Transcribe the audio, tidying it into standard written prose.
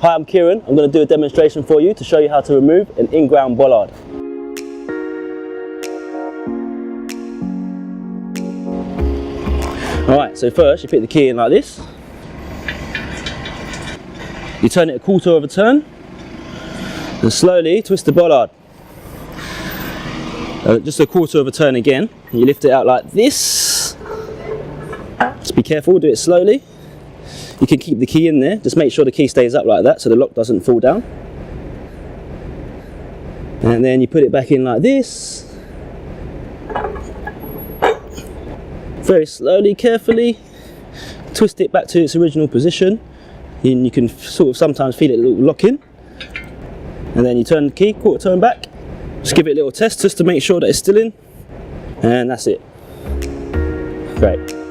Hi, I'm Kieran. I'm going to do a demonstration for you to show you how to remove an in-ground bollard. Alright, so first you put the key in like this. You turn it a quarter of a turn and slowly twist the bollard. Just a quarter of a turn again. And you lift it out like this. Just be careful, do it slowly. You can keep the key in there, just make sure the key stays up like that so the lock doesn't fall down. And then you put it back in like this. Very slowly, carefully, twist it back to its original position. And you can sort of sometimes feel it lock in. And then you turn the key, quarter turn back. Just give it a little test just to make sure that it's still in. And that's it. Great.